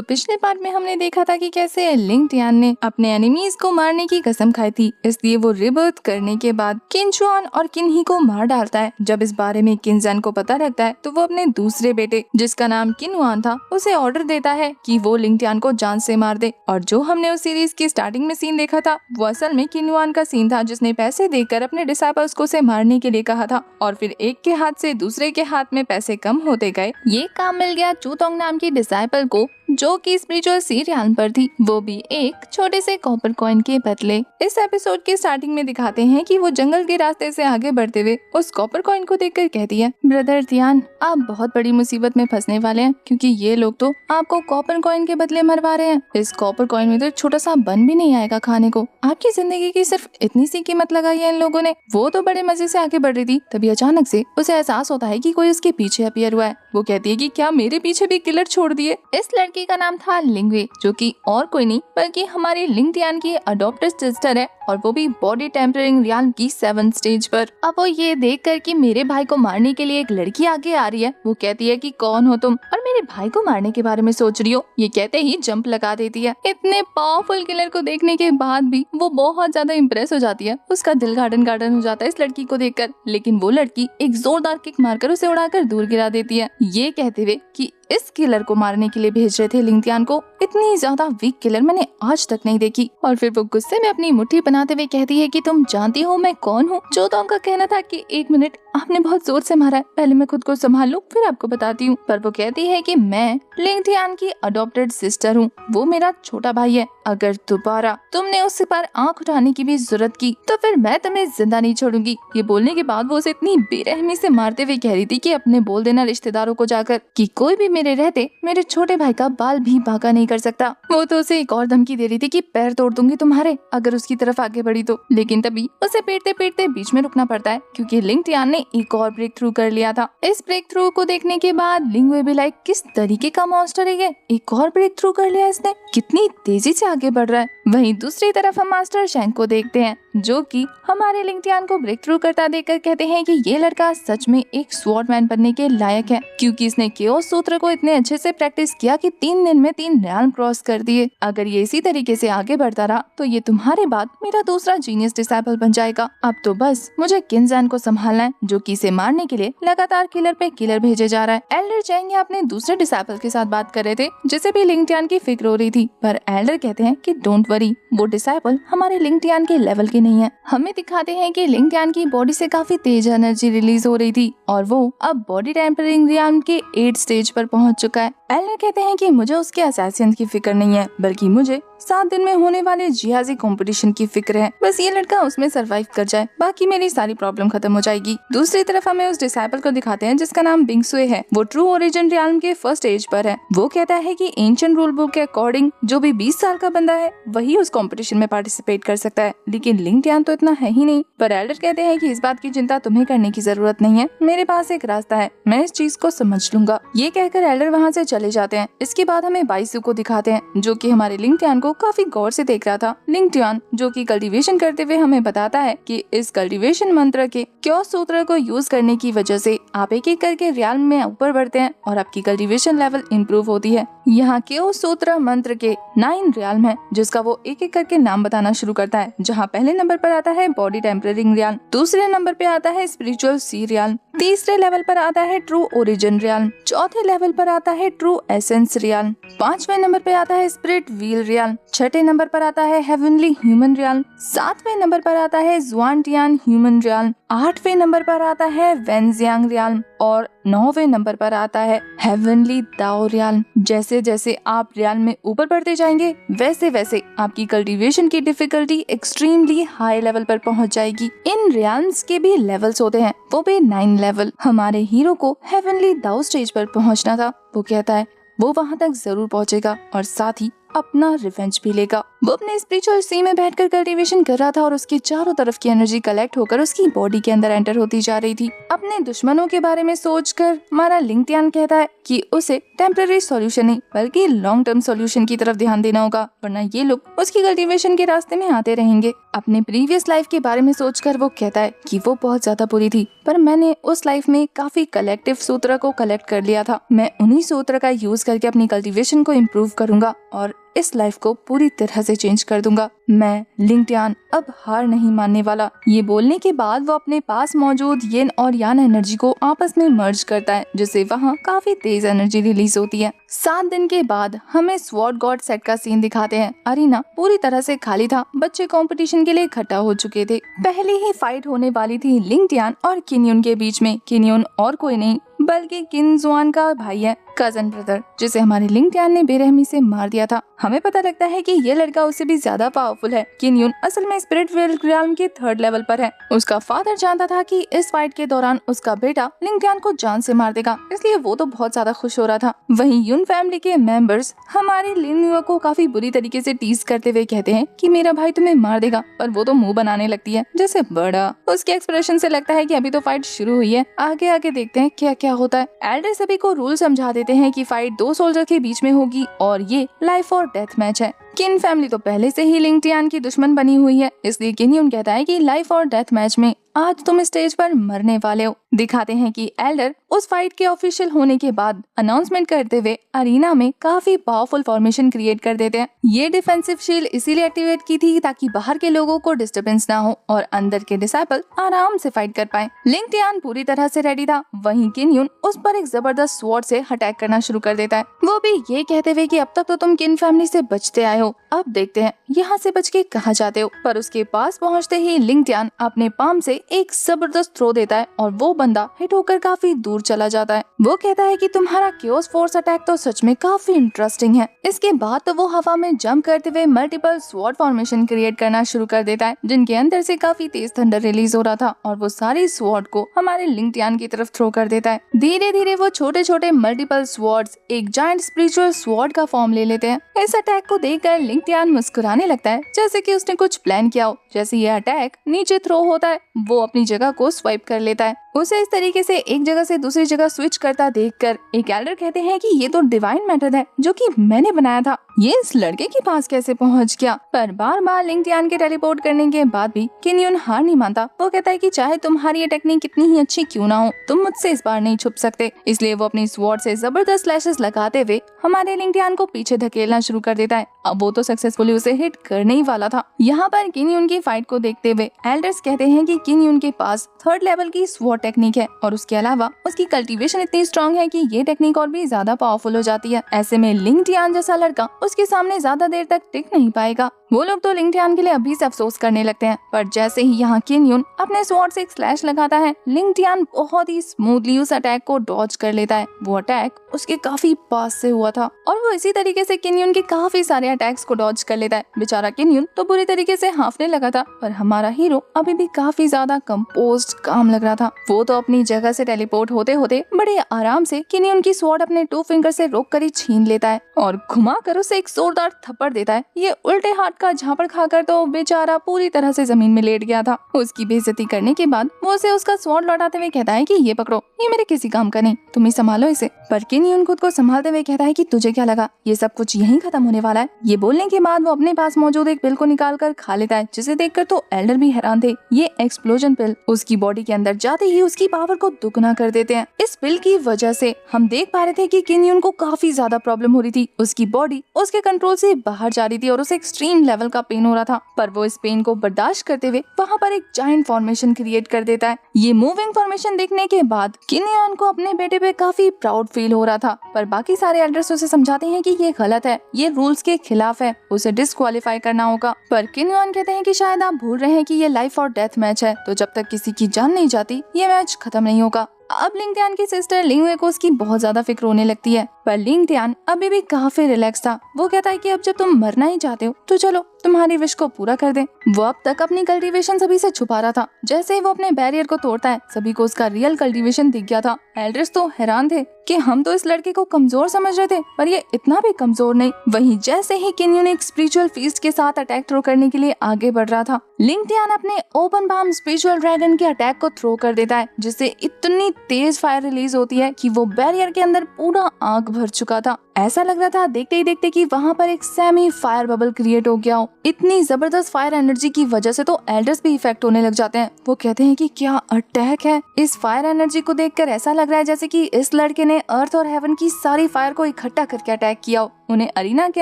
पिछले पार्ट में हमने देखा था कि कैसे लिंग टियान ने अपने एनिमीज को मारने की कसम खाई थी, इसलिए वो रिबर्थ करने के बाद किन चुआन और किन ही को मार डालता है। जब इस बारे में किन जैन को पता लगता है तो वो अपने दूसरे बेटे जिसका नाम किन वान था उसे ऑर्डर देता है कि वो लिंग टियान को जान से मार दे। और जो हमने उस सीरीज की स्टार्टिंग में सीन देखा था वो असल में किन वान का सीन था, जिसने पैसे देकर अपने डिसाइपल्स को उसे मारने के लिए कहा था और फिर एक के हाथ से दूसरे के हाथ में पैसे कम होते गए। ये काम मिल गया चूतोंग नाम की डिसाइपल को जो कि स्पिरिचुअल सीरियल पर थी, वो भी एक छोटे से कॉपर कॉइन के बदले। इस एपिसोड के स्टार्टिंग में दिखाते हैं कि वो जंगल के रास्ते से आगे बढ़ते हुए उस कॉपर कॉइन को देखकर कहती है, ब्रदर टियान आप बहुत बड़ी मुसीबत में फंसने वाले हैं, क्योंकि ये लोग तो आपको कॉपर कॉइन के बदले मरवा रहे हैं। इस कॉपर कॉइन में तो छोटा सा बन भी नहीं आएगा खाने को। आपकी जिंदगी की सिर्फ इतनी सी कीमत लगाई है इन लोगों ने। वो तो बड़े मजे से आगे बढ़ रही थी, तभी अचानक से उसे एहसास होता है कि कोई उसके पीछे अपीयर हुआ है। वो कहती है कि क्या मेरे पीछे भी किलर छोड़ दिए। इस लड़की का नाम था लिंगवे, जो कि और कोई नहीं बल्कि हमारी लिंग टियान की अडॉप्टेड सिस्टर है, और वो भी बॉडी टेम्परिंग रियाल की 7th स्टेज पर। अब वो ये देख कर कि मेरे भाई को मारने के लिए एक लड़की आगे आ रही है, वो कहती है कि कौन हो तुम और मेरे भाई को मारने के बारे में सोच रही हो। ये कहते ही जंप लगा देती है। इतने पावरफुल किलर को देखने के बाद भी वो बहुत ज्यादा इम्प्रेस हो जाती है। उसका दिल गार्डन गार्डन हो जाता है इस लड़की को देखकर, लेकिन वो लड़की एक जोरदार किक मारकर उसे उड़ाकर दूर गिरा देती है, ये कहते हुए कि इस किलर को मारने के लिए भेज रहे थे लिंग टियान को। इतनी ज्यादा वीक किलर मैंने आज तक नहीं देखी। और फिर वो गुस्से में अपनी मुट्ठी बनाते हुए कहती है कि तुम जानती हो मैं कौन हूँ। चूतोंग का कहना था कि 1 मिनट आपने बहुत जोर से मारा है, पहले मैं खुद को संभाल लूं फिर आपको बताती हूँ। पर वो कहती है कि मैं लिंग टियान की अडॉप्टेड सिस्टर हूँ, वो मेरा छोटा भाई है। अगर दोबारा तुमने उससे पर आंख उठाने की भी जरूरत की तो फिर मैं तुम्हें जिंदा नहीं छोड़ूंगी। ये बोलने के बाद वो उसे इतनी बेरहमी से मारते हुए कह रही थी कि अपने बोल देना रिश्तेदारों को जाकर कि कोई भी मेरे रहते मेरे छोटे भाई का बाल भी बांका नहीं कर सकता। वो तो उसे एक और धमकी दे रही थी कि पैर तोड़ दूंगी तुम्हारे अगर उसकी तरफ आगे बढ़ी तो। लेकिन तभी उसे पीटते पीटते बीच में रुकना पड़ता है, क्योंकि लिंग टियान ने एक और ब्रेक थ्रू कर लिया था। इस ब्रेक थ्रू को देखने के बाद लिंगवे भी लाइक किस तरीके का मॉन्स्टर है ये, एक और ब्रेक थ्रू कर लिया इसने, कितनी तेजी से आगे बढ़ रहा है। वहीं दूसरी तरफ हम मास्टर शैंक को देखते हैं, जो कि हमारे लिंग टियान को ब्रेक थ्रू करता देखकर कहते हैं कि ये लड़का सच में एक स्वॉर्डमैन बनने के लायक है, क्योंकि इसने केओस सूत्र को इतने अच्छे से प्रैक्टिस किया कि 3 दिन में 3 रियाल्म क्रॉस कर दिए। अगर ये इसी तरीके से आगे बढ़ता रहा तो ये तुम्हारे बाद मेरा दूसरा जीनियस डिसाइपल बन जाएगा। अब तो बस मुझे किन जैन को संभालना है, जो कि इसे मारने के लिए लगातार किलर पे किलर भेजे जा रहा है। एल्डर चैंग अपने दूसरे डिसाइपल के साथ बात कर रहे थे, जिसे भी लिंग टियान की फिक्र हो रही थी, पर एल्डर कहते हैं कि डोंट वरी, वो डिसाइपल हमारे लिंग टियान के लेवल के नहीं है। हमें दिखाते हैं कि लिंग टियान की बॉडी से काफी तेज एनर्जी रिलीज हो रही थी और वो अब बॉडी टेम्परिंग रियाल्म के 8th स्टेज पर पहुंच चुका है। एल्डर कहते हैं कि मुझे उसके असैसिन की फिक्र नहीं है, बल्कि मुझे 7 दिन में होने वाले जिहाजी कंपटीशन की फिक्र है। बस ये लड़का उसमें सरवाइव कर जाए, बाकी मेरी सारी प्रॉब्लम खत्म हो जाएगी। दूसरी तरफ हमें उस डिसाइपल को दिखाते हैं जिसका नाम बिंगसुए है। वो ट्रू ओरिजिन रियाल्म के 1st स्टेज पर है। वो कहता है कि एंशिएंट रूल बुक के अकॉर्डिंग जो भी 20 साल का बंदा है वही उस कंपटीशन में पार्टिसिपेट कर सकता है, लेकिन लिंग टियान तो इतना है ही नहीं। पर एल्डर कहते हैं कि इस बात की चिंता तुम्हें करने की जरूरत नहीं है, मेरे पास एक रास्ता है, मैं इस चीज को समझ लूंगा। ये कहकर एल्डर वहाँ से चले जाते हैं। इसके बाद हमें बाइसू को दिखाते हैं, जो कि हमारे लिंग टियान को काफी गौर से देख रहा था। लिंग टियान जो कि कल्टीवेशन करते हुए हमें बताता है कि इस कल्टीवेशन मंत्र के क्यों सूत्र को यूज करने की वजह से आप एक एक करके रियाल्म में ऊपर बढ़ते हैं और आपकी कल्टीवेशन लेवल इंप्रूव होती है। यहाँ क्यों सूत्र मंत्र के 9 रियाल्म है, जिसका वो एक एक करके नाम बताना शुरू करता है, जहाँ पहले नंबर पर आता है बॉडी टेम्परिंग रियाल्म, दूसरे नंबर पे आता है स्पिरिचुअल सी रियाल्म, तीसरे लेवल पर आता है ट्रू ओरिजिन रियाल्म, चौथे लेवल पर आता है ट्रू एसेंस रियाल्म, 5वें नंबर पे आता है स्पिरिट व्हील रियाल्म, 6ठे नंबर पर आता है हेवनली ह्यूमन रियाल्म, 7वें नंबर पर आता है जुआनटियान ह्यूमन रियाल्म, 8वें नंबर पर आता है वेनजियांग रियाल्म और 9वें नंबर पर आता है हेवनली दाओ रियाल्म। जैसे जैसे आप रियाल्म में ऊपर बढ़ते जाएंगे वैसे वैसे आपकी कल्टीवेशन की डिफिकल्टी एक्सट्रीमली हाई लेवल पर पहुंच जाएगी। इन रियाल्म्स के भी लेवल्स होते हैं, वो भी 9 लेवल। हमारे हीरो को हेवनली दाओ स्टेज पर पहुंचना था। वो कहता है वो वहाँ तक जरूर पहुँचेगा और साथ ही अपना रिवेंज भी लेगा। वो अपने स्पिरिचुअल सी में बैठकर कल्टीवेशन कर रहा था और उसके चारों तरफ की एनर्जी कलेक्ट होकर उसकी बॉडी के अंदर एंटर होती जा रही थी। अपने दुश्मनों के बारे में सोचकर हमारा लिंग टियान कहता है कि उसे टेम्पररी सॉल्यूशन नहीं बल्कि लॉन्ग टर्म सॉल्यूशन की तरफ ध्यान देना होगा, वरना ये लोग उसकी कल्टीवेशन के रास्ते में आते रहेंगे। अपने प्रीवियस लाइफ के बारे में सोचकर वो कहता है कि वो बहुत ज्यादा बुरी थी, पर मैंने उस लाइफ में काफी कलेक्टिव सूत्र को कलेक्ट कर लिया था। मैं उन्हीं सूत्र का यूज करके अपनी कल्टीवेशन को इम्प्रूव करूंगा और इस लाइफ को पूरी तरह से चेंज कर दूंगा। मैं लिंग टियान अब हार नहीं मानने वाला। ये बोलने के बाद वो अपने पास मौजूद येन और यान एनर्जी को आपस में मर्ज करता है, जिससे वहाँ काफी तेज एनर्जी रिलीज होती है। 7 दिन के बाद हमें स्वॉर्ड गॉड सेट का सीन दिखाते हैं। अरीना पूरी तरह से खाली था, बच्चे कंपटीशन के लिए इकट्ठा हो चुके थे। पहले ही फाइट होने वाली थी लिंग टियान और किन युन के बीच में। किन युन और कोई नहीं बल्कि किन जुआन का भाई है, कजन ब्रदर, जिसे हमारे लिंग टियान ने बेरहमी से मार दिया था। हमें पता लगता है कि ये लड़का उससे भी ज्यादा पावरफुल है। किन युन असल में स्पिरिट रियल्म के 3rd लेवल पर है। उसका फादर जानता था कि इस फाइट के दौरान उसका बेटा लिंग टियान को जान से मार देगा, इसलिए वो तो बहुत ज्यादा खुश हो रहा था। वहीं युन फैमिली के मेंबर्स हमारे लिंग युआ को काफी बुरी तरीके से टीज करते हुए कहते हैं कि मेरा भाई तुम्हें मार देगा, पर वो तो मुंह बनाने लगती है जैसे बड़ा। उसके एक्सप्रेशन से लगता है कि अभी तो फाइट शुरू हुई है, आगे आगे देखते हैं क्या क्या होता है। एल्डर सभी को रूल समझा देते हैं कि फाइट 2 सोल्जर के बीच में होगी और ये लाइफ और डेथ मैच है। किन फैमिली तो पहले से ही लिंग टियान की दुश्मन बनी हुई है, इसलिए किन युन कहता है कि लाइफ और डेथ मैच में आज तुम स्टेज पर मरने वाले हो। दिखाते हैं कि एल्डर उस फाइट के ऑफिशियल होने के बाद अनाउंसमेंट करते हुए अरीना में काफी पावरफुल फॉर्मेशन क्रिएट कर देते हैं। ये डिफेंसिव शील्ड इसीलिए एक्टिवेट की थी ताकि बाहर के लोगों को डिस्टर्बेंस ना हो और अंदर के डिसाइपल आराम से फाइट कर पाए। लिंग टियान पूरी तरह से रेडी था, वहीं किन युन उस पर एक जबरदस्त स्वॉर्ड से अटैक करना शुरू कर देता है। वो भी ये कहते हुए कि अब तक तो तुम किन फैमिली से बचते आए हो, अब देखते हैं यहाँ से बच के कहाँ जाते हो। पर उसके पास पहुँचते ही लिंग टियान अपने पाम से एक जबरदस्त थ्रो देता है और वो बंदा हिट होकर काफी दूर चला जाता है। वो कहता है कि तुम्हारा क्योस फोर्स अटैक तो सच में काफी इंटरेस्टिंग है। इसके बाद तो वो हवा में जंप करते हुए मल्टीपल स्वॉर्ड फॉर्मेशन क्रिएट करना शुरू कर देता है, जिनके अंदर से काफी तेज थंडर रिलीज हो रहा था और वो सारी स्वॉर्ड को हमारे लिंग टियान की तरफ थ्रो कर देता है। धीरे धीरे वो छोटे छोटे मल्टीपल स्वॉर्ड्स एक जायंट स्पिरिचुअल स्वॉर्ड का फॉर्म ले लेते हैं। इस अटैक को देखकर लिंग टियान मुस्कुराने लगता है, जैसे कि उसने कुछ प्लान किया हो। जैसे ये अटैक नीचे थ्रो होता है, वो अपनी जगह को स्वाइप कर लेता है। उसे इस तरीके से एक जगह से दूसरी जगह स्विच करता देखकर एक एल्डर कहते हैं कि ये तो डिवाइन मेथड है जो कि मैंने बनाया था, ये इस लड़के के पास कैसे पहुंच गया। पर बार बार लिंग टियान के टेलीपोर्ट करने के बाद भी किन युन हार नहीं मानता। वो कहता है कि चाहे तुम्हारी ये टेक्निक कितनी ही अच्छी क्यों ना हो, तुम मुझसे इस बार नहीं छुप सकते। इसलिए वो अपनी स्वॉर्ड से जबरदस्त स्लैशेस लगाते हुए हमारे लिंग टियान को पीछे धकेलना शुरू कर देता है। अब वो तो सक्सेसफुली उसे हिट करने ही वाला था। यहाँ पर किन युन की फाइट को देखते हुए एल्डर्स कहते हैं कि किन युन के पास 3rd लेवल की स्वॉर्ड टेक्निक है और उसके अलावा उसकी कल्टीवेशन इतनी स्ट्रॉन्ग है कि ये टेक्निक और भी ज्यादा पावरफुल हो जाती है। ऐसे में लिंग टियान जैसा लड़का उसके सामने ज्यादा देर तक टिक नहीं पाएगा। वो लोग तो लिंग टियान के लिए अभी से अफसोस करने लगते हैं, पर जैसे ही यहाँ किन युन अपने स्वॉर्ड से एक स्लैश लगाता है, लिंग टियान बहुत ही स्मूथली उस अटैक को डॉज कर लेता है। वो अटैक उसके काफी पास से हुआ था और वो इसी तरीके से किन युन के काफी सारे अटैक्स को डॉज कर लेता है। बेचारा किन युन तो बुरी तरीके से हांफने लगा था, पर हमारा हीरो अभी भी काफी ज्यादा कंपोज्ड काम लग रहा था। वो तो अपनी जगह से टेलीपोर्ट होते होते बड़े आराम से किन युन की स्वॉर्ड अपने 2 फिंगर से रोक कर ही छीन लेता है और घुमा कर उसे एक जोरदार थप्पड़ देता है। ये उल्टे हाथ का झापड़ खाकर तो बेचारा पूरी तरह से जमीन में लेट गया था। उसकी बेइज्जती करने के बाद वो उसे उसका स्वॉर्ड लौटाते हुए कहता है कि ये पकड़ो, ये मेरे किसी काम का नहीं, तुम ही संभालो इसे। पर किन युन खुद को संभालते हुए कहता है कि तुझे क्या लगा ये सब कुछ यहीं खत्म होने वाला है। ये बोलने के बाद वो अपने पास मौजूद एक पिल को निकाल कर खा लेता है, जिसे देखकर तो एल्डर भी हैरान थे। ये एक्सप्लोजन पिल उसकी बॉडी के अंदर जाते ही उसकी पावर को दुगना कर देते हैं। इस पिल की वजह से हम देख पा रहे थे कि किन युन को काफी ज्यादा प्रॉब्लम हो रही थी। उसकी बॉडी उसके कंट्रोल से बाहर जा रही थी और उसे एक्सट्रीम लेवल का पेन हो रहा था, पर वो इस पेन को बर्दाश्त करते हुए वहाँ पर एक जायंट फॉर्मेशन क्रिएट कर देता है। ये मूविंग फॉर्मेशन देखने के बाद किन युन को अपने बेटे पे काफी प्राउड फील हो रहा था, पर बाकी सारे एल्डर्स उसे समझाते हैं कि ये गलत है, ये रूल्स के खिलाफ है, उसे डिस्क्वालीफाई करना होगा। पर किन युन कहते हैं कि शायद आप भूल रहे हैं कि ये लाइफ और डेथ मैच है, तो जब तक किसी की जान नहीं जाती ये मैच खत्म नहीं होगा। अब लिंग टियान की सिस्टर लिंग वे को उसकी बहुत ज्यादा फिक्र होने लगती है। पर लिंग टियान अभी भी काफी रिलैक्स था। वो कहता है कि अब जब तुम मरना ही चाहते हो तो चलो तुम्हारी विश को पूरा कर दे। वो अब तक अपनी कल्टीवेशन सभी से छुपा रहा था। जैसे ही वो अपने बैरियर को तोड़ता है सभी को उसका रियल कल्टीवेशन दिख गया था। एल्डर्स तो हैरान थे कि हम तो इस लड़के को कमजोर समझ रहे थे पर ये इतना भी कमजोर नहीं। वहीं जैसे ही किन्यून एक स्पिरिचुअल फीस्ट के साथ अटैक थ्रो करने के लिए आगे बढ़ रहा था, लिंग टियान अपने ओपन पाम स्पिरिचुअल ड्रैगन के अटैक को थ्रो कर देता है, जिससे इतनी तेज फायर रिलीज होती है कि वो बैरियर के अंदर पूरा आग भर चुका था। ऐसा लग रहा था देखते ही देखते कि वहाँ पर एक सेमी फायर बबल क्रिएट हो गया हो। इतनी जबरदस्त फायर एनर्जी की वजह से तो एल्डर्स भी इफेक्ट होने लग जाते हैं। वो कहते हैं कि क्या अटैक है। इस फायर एनर्जी को देखकर ऐसा लग रहा है जैसे कि इस लड़के ने अर्थ और हेवन की सारी फायर को इकट्ठा करके अटैक किया हो। उन्हें अरीना के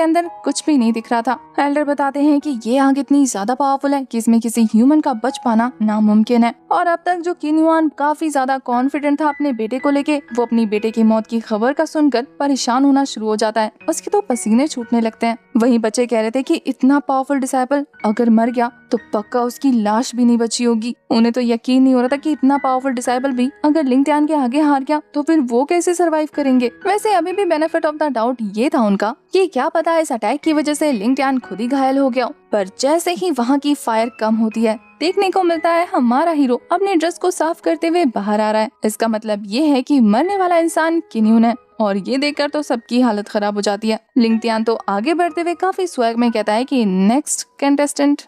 अंदर कुछ भी नहीं दिख रहा था। एल्डर बताते हैं कि ये आग इतनी ज्यादा पावरफुल है कि इसमें किसी ह्यूमन का बच पाना नामुमकिन है। और अब तक जो किन युआन काफी ज्यादा कॉन्फिडेंट था अपने बेटे को लेके, वो अपनी बेटे की मौत की खबर का सुनकर परेशान होना शुरू हो जाता है। उसके तो पसीने छूटने लगते हैं। वहीं बच्चे कह रहे थे कि इतना पावरफुल डिसाइपल अगर मर गया तो पक्का उसकी लाश भी नहीं बची होगी। उन्हें तो यकीन नहीं हो रहा था कि इतना पावरफुल डिसाइपल भी अगर लिंग टियान के आगे हार गया तो फिर वो कैसे सरवाइव करेंगे। वैसे अभी भी बेनिफिट ऑफ द डाउट ये था उनका कि क्या पता इस अटैक की वजह से लिंग टियान खुद ही घायल हो गया। पर जैसे ही वहाँ की फायर कम होती है, देखने को मिलता है हमारा हीरो अपने ड्रेस को साफ करते हुए बाहर आ रहा है। इसका मतलब ये है कि मरने वाला इंसान किन्यून है। और ये देखकर तो सबकी हालत खराब हो जाती है। लिंग टियान तो आगे बढ़ते हुए काफी स्वैग में कहता है कि नेक्स्ट कंटेस्टेंट।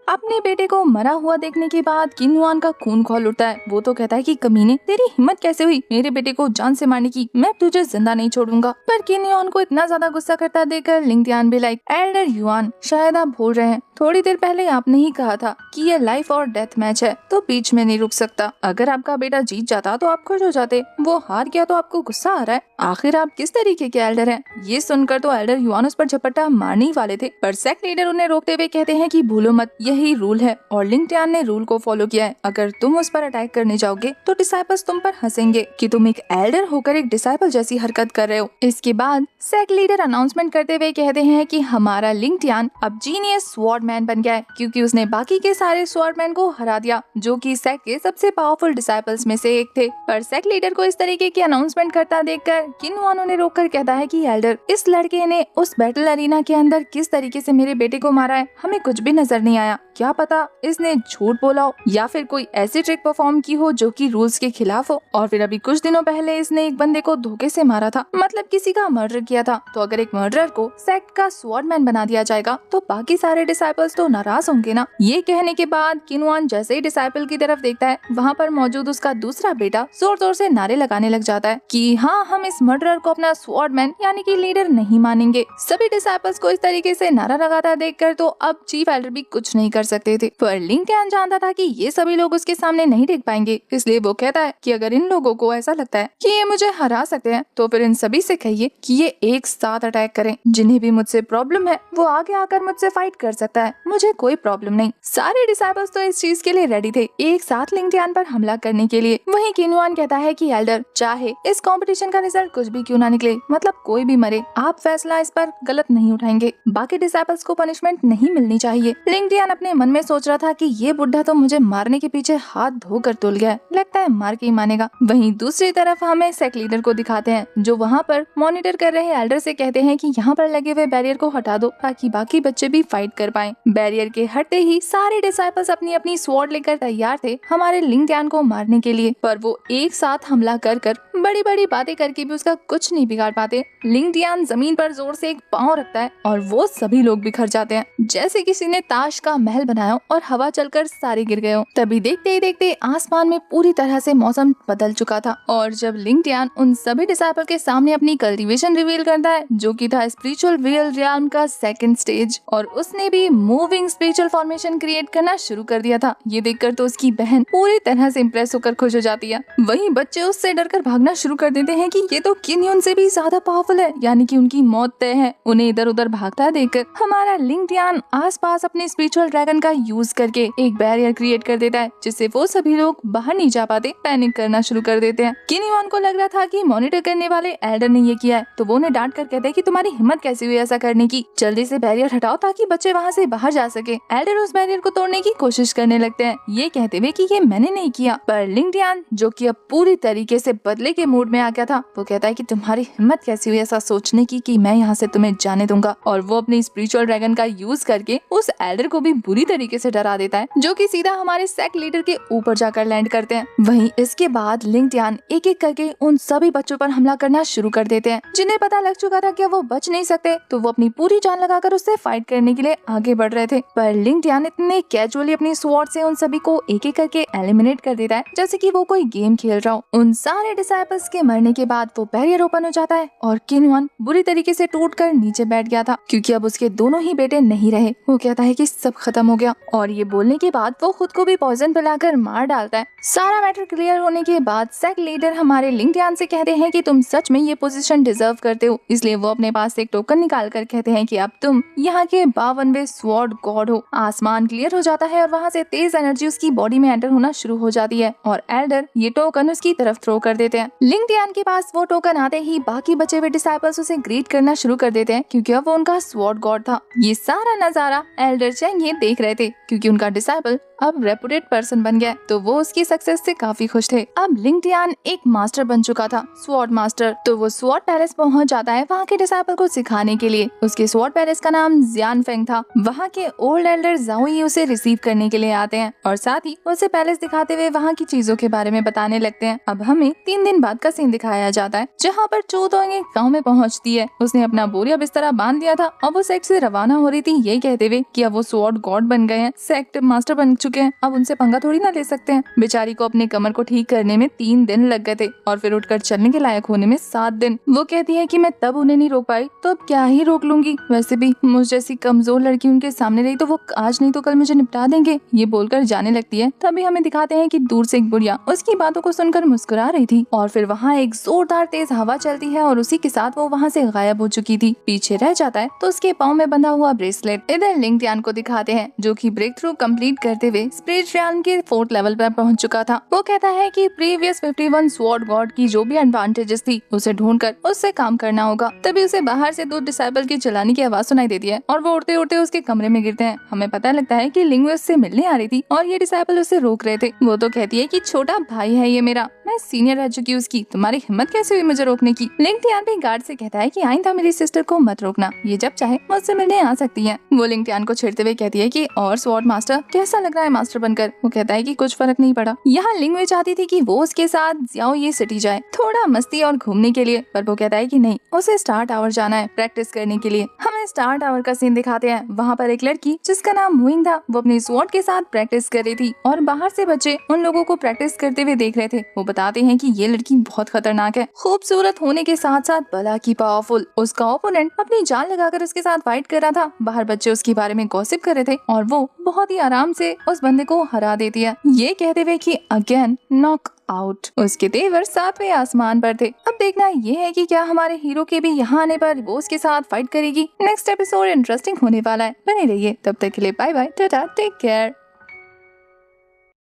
अपने बेटे को मरा हुआ देखने के बाद किन युआन का खून खौल उठता है। वो तो कहता है कि कमीने, तेरी हिम्मत कैसे हुई मेरे बेटे को जान से मारने की, मैं तुझे जिंदा नहीं छोड़ूंगा। पर किन युआन को इतना ज्यादा गुस्सा करता देखकर लिंग टियान भी लाइक, एल्डर युआन शायद आप भूल रहे हैं, थोड़ी देर पहले आपने ही कहा था कि ये लाइफ और डेथ मैच है तो बीच में नहीं रुक सकता। अगर आपका बेटा जीत जाता तो आप खुश हो जाते, वो हार गया तो आपको गुस्सा आ रहा है। आखिर आप किस तरीके के एल्डर हैं? ये सुनकर तो एल्डर युआन उस पर झपट्टा मारने ही वाले थे, पर सेक्ट लीडर उन्हें रोकते हुए कहते हैं कि भूलो मत, यही रूल है। और लिंग टियान ने रूल को फॉलो किया है। अगर तुम उस पर अटैक करने जाओगे तो डिसाइपल्स तुम पर हंसेंगे कि तुम एक एल्डर होकर एक डिसाइपल जैसी हरकत कर रहे हो। इसके बाद सेक्ट लीडर अनाउंसमेंट करते हुए कहते हैं कि हमारा लिंग टियान अब जीनियस स्वॉर्डमैन बन गया है, क्योंकि उसने बाकी के सारे स्वॉर्डमैन को हरा दिया जो कि सेक्ट के सबसे पावरफुल डिसाइपल्स में से एक थे। पर सेक्ट लीडर को इस तरीके की अनाउंसमेंट करता देखकर किन युआन उन्हें रोककर कहता है कि एल्डर, इस लड़के ने उस बैटल अरीना के अंदर किस तरीके से मेरे बेटे को मारा है हमें कुछ भी नजर नहीं आया। क्या पता इसने झूठ बोला हो या फिर कोई ऐसी ट्रिक परफॉर्म की हो जो कि रूल्स के खिलाफ हो। और फिर अभी कुछ दिनों पहले इसने एक बंदे को धोखे से मारा था, मतलब किसी का मर्डर किया था। तो अगर एक मर्डरर को सेक्ट का स्वॉर्डमैन बना दिया जाएगा तो बाकी सारे डिसाइपल्स तो नाराज होंगे ना। ये कहने के बाद किन युआन जैसे ही डिसाइपल की तरफ देखता है, वहाँ पर मौजूद उसका दूसरा बेटा जोर जोर से नारे लगाने लग जाता है कि हाँ, हम इस मर्डरर को अपना स्वॉर्डमैन यानी कि लीडर नहीं मानेंगे। सभी डिसाइपल्स को इस तरीके से नारा लगाता देखकर तो अब चीफ एल्डर भी कुछ नहीं कर सकते थे। पर लिंग टियान जानता था कि ये सभी लोग उसके सामने नहीं टिक पाएंगे, इसलिए वो कहता है कि अगर इन लोगों को ऐसा लगता है कि ये मुझे हरा सकते हैं तो फिर इन सभी से कहिए कि ये एक साथ अटैक करें। जिन्हें भी मुझसे प्रॉब्लम है वो आगे आकर मुझसे फाइट कर सकता है, मुझे कोई प्रॉब्लम नहीं। सारे डिसाइपल्स तो इस चीज के लिए रेडी थे, एक साथ लिंग टियान पर हमला करने के लिए। वहीं किन युआन कहता है कि एल्डर, चाहे इस कंपटीशन का रिजल्ट कुछ भी क्यों ना निकले, मतलब कोई भी मरे, आप फैसला इस पर गलत नहीं उठाएंगे। बाकी डिसाइपल्स को पनिशमेंट नहीं मिलनी चाहिए। लिंग टियान अपने मन में सोच रहा था कि ये बुढ़ा तो मुझे मारने के पीछे हाथ धोकर तुल गया है, लगता है मार के ही मानेगा। वहीं दूसरी तरफ हमें सेक्ट लीडर को दिखाते हैं जो वहाँ पर मॉनिटर कर रहे एल्डर से कहते हैं कि यहाँ पर लगे हुए बैरियर को हटा दो ताकि बाकी बच्चे भी फाइट कर पाएं। बैरियर के हटते ही सारे डिसाइपल्स अपनी अपनी स्वॉर्ड लेकर तैयार थे हमारे लिंग टियान को मारने के लिए, पर वो एक साथ हमला कर बड़ी बड़ी बातें करके भी उसका कुछ नहीं बिगाड़ पाते। लिंग टियान जमीन पर जोर से एक पाँव रखता है और वो सभी लोग बिखर जाते हैं जैसे किसी ने ताश का महल बनाया और हवा चलकर सारे गिर गए हो। तभी देखते ही देखते आसमान में पूरी तरह से मौसम बदल चुका था। और जब लिंग टियान उन सभी डिसाइपल के सामने अपनी कल्टीवेशन रिवील करता है जो कि था स्पिरिचुअल रियल रियल्म का सेकंड स्टेज, और उसने भी मूविंग स्पिरिचुअल फॉर्मेशन क्रिएट करना शुरू कर दिया था। ये देखकर तो उसकी बहन पूरी तरह से इम्प्रेस होकर खुश हो जाती है। वहीं बच्चे उससे डरकर भागना शुरू कर देते हैं कि ये तो किन युआन से भी ज्यादा पावरफुल है, यानी कि उनकी मौत तय है। उन्हें इधर उधर भागता देखकर हमारा लिंग टियान आसपास अपने स्पिरिचुअल ड्रैगन ड्रैगन का यूज करके एक बैरियर क्रिएट कर देता है, जिससे वो सभी लोग बाहर नहीं जा पाते, पैनिक करना शुरू कर देते हैं। किन्युआन को लग रहा था कि मॉनिटर करने वाले एल्डर ने ये किया है, तो वो उन्हें डांट कर कहते हैं कि तुम्हारी हिम्मत कैसी हुई ऐसा करने की, जल्दी से बैरियर हटाओ ताकि बच्चे वहाँ से बाहर जा सके। एल्डर उस बैरियर को तोड़ने की कोशिश करने लगते हैं, ये कहते हुए कि ये मैंने नहीं किया। पर लिंग टियान, जो कि अब पूरी तरीके से बदले के मूड में आ गया था, वो कहता है कि तुम्हारी हिम्मत कैसी हुई ऐसा सोचने की कि मैं यहाँ से तुम्हें जाने दूंगा। और वो अपनी स्पिरिचुअल ड्रैगन का यूज करके उस एल्डर को भी बुरी तरीके से डरा देता है, जो कि सीधा हमारे सेक्ट लीडर के ऊपर जाकर लैंड करते हैं। वहीं इसके बाद लिंग टियान एक एक करके उन सभी बच्चों पर हमला करना शुरू कर देते हैं, जिन्हें पता लग चुका था कि वो बच नहीं सकते, तो वो अपनी पूरी जान लगाकर उससे फाइट करने के लिए आगे बढ़ रहे थे। पर लिंग टियान इतने कैजुअली अपनी स्वॉर्ड से उन सभी को एक एक करके एलिमिनेट कर देता है, जैसे कि वो कोई गेम खेल रहा हो। उन सारे डिसाइपल्स के मरने के बाद वो बैरियर ओपन हो जाता है और किन्युआन बुरी तरीके से टूटकर नीचे बैठ गया था, क्योंकि अब उसके दोनों ही बेटे नहीं रहे। वो कहता है कि सब खत्म हो गया, और ये बोलने के बाद वो खुद को भी पॉइजन पिलाकर मार डालता है। सारा मैटर क्लियर होने के बाद सेक्ट लीडर हमारे लिंग टियान से कहते हैं कि तुम सच में ये पोजीशन डिजर्व करते हो, इसलिए वो अपने पास से एक टोकन निकाल कर कहते हैं कि अब तुम यहाँ के 52वें स्वॉर्ड गॉड हो। आसमान क्लियर हो जाता है और वहाँ से तेज एनर्जी उसकी बॉडी में एंटर होना शुरू हो जाती है, और एल्डर ये टोकन उसकी तरफ थ्रो कर देते हैं। लिंग टियान के पास वो टोकन आते ही बाकी बचे हुए डिसाइपल्स उसे ग्रीट करना शुरू कर देते हैं, क्योंकि अब वो उनका स्वॉर्ड गॉड था। ये सारा नजारा एल्डर चैंग ये देख रहे थे, क्योंकि उनका डिसाइपल अब रेपुटेड पर्सन बन गया, तो वो उसकी सक्सेस से काफी खुश थे। अब लिंग टियान एक मास्टर बन चुका था, स्वॉर्ड मास्टर, तो वो स्वॉर्ड पैलेस पहुंच जाता है वहाँ के डिसाइपल को सिखाने के लिए। उसके स्वॉर्ड पैलेस का नाम जियान फेंग था। वहाँ के ओल्ड एल्डर जाओई उसे रिसीव करने के लिए आते हैं, और साथ ही उसे पैलेस दिखाते हुए वहाँ की चीजों के बारे में बताने लगते हैं। अब हमें 3 दिन बाद का सीन दिखाया जाता है, जहाँ पर चोदोंग एक गाँव में पहुँचती है। उसने अपना बोरिया बिस्तरा बांध दिया था और वो सेक्ट से रवाना हो रही थी, ये कहते हुए कि अब वो स्वॉर्ड गॉड बन गए हैं, सेक्ट मास्टर बन चुके हैं, अब उनसे पंगा थोड़ी ना ले सकते हैं। बेचारी को अपने कमर को ठीक करने में 3 दिन लग गए थे, और फिर उठकर चलने के लायक होने में 7 दिन। वो कहती है कि मैं तब उन्हें नहीं रोक पाई, तो अब क्या ही रोक लूंगी, वैसे भी मुझ जैसी कमजोर लड़की उनके सामने रही तो वो आज नहीं तो कल मुझे निपटा देंगे। ये बोलकर जाने लगती है। तभी हमें दिखाते हैं कि दूर से एक बुढ़िया उसकी बातों को सुनकर मुस्कुरा रही थी, और फिर वहाँ एक जोरदार तेज हवा चलती है और उसी के साथ वो वहाँ से गायब हो चुकी थी। पीछे रह जाता है तो उसके पाँव में बंधा हुआ ब्रेसलेट। इधर लिंग टियान को दिखाते हैं, जो कि ब्रेक थ्रू कंप्लीट करते हुए स्पिरिट रियल्म के 4th लेवल पर पहुंच चुका था। वो कहता है कि प्रीवियस 51 स्वॉर्ड गॉड की जो भी एडवांटेजेस थी उसे ढूंढकर उससे काम करना होगा। तभी उसे बाहर से 2 डिसाइपल की चलाने की आवाज सुनाई देती है, और वो उड़ते उड़ते उसके कमरे में गिरते हैं। हमें पता लगता है कि लिंग उससे मिलने आ रही थी और ये डिसाइपल उसे रोक रहे थे। वो तो कहती है कि छोटा भाई है ये मेरा, मैं सीनियर रह चुकी हूँ उसकी, तुम्हारी हिम्मत कैसे हुई मुझे रोकने की। लिंग टियान भी गार्ड से कहता है कि आइंदा मेरी सिस्टर को मत रोकना, ये जब चाहे मुझसे मिलने आ सकती है। वो लिंग टियान को छेड़ते हुए कहती है कि और स्वॉर्ड मास्टर कैसा लग रहा है मास्टर बनकर। वो कहता है कि कुछ फर्क नहीं पड़ा। यहाँ लिंग वे चाहती थी कि वो उसके साथ जियाओ ये सिटी जाए थोड़ा मस्ती और घूमने के लिए, पर वो कहता है कि नहीं, उसे स्टार टावर जाना है प्रैक्टिस करने के लिए। हमें स्टार टावर का सीन दिखाते हैं। वहाँ पर एक लड़की जिसका नाम मुइंग था, वो अपनी स्वॉर्ड के साथ प्रैक्टिस कर रही थी, और बाहर से बच्चे उन लोगों को प्रैक्टिस करते हुए देख रहे थे। वो बताते हैं कि ये लड़की बहुत खतरनाक है, खूबसूरत होने के साथ साथ भला की पावरफुल। उसका ओपोनेंट अपनी जान लगाकर उसके साथ फाइट कर रहा था। बाहर बच्चे उसके बारे में गॉसिप कर रहे थे, और वो बहुत ही आराम से उस बंदे को हरा देती है, ये कहते हुए कि अगेन नॉक आउट। उसके तेवर 7वें आसमान पर थे। अब देखना ये है कि क्या हमारे हीरो के भी यहाँ आने पर वो उसके साथ फाइट करेगी। नेक्स्ट एपिसोड इंटरेस्टिंग होने वाला है, बने रहिए। तब तक के लिए bye bye, tata, take care.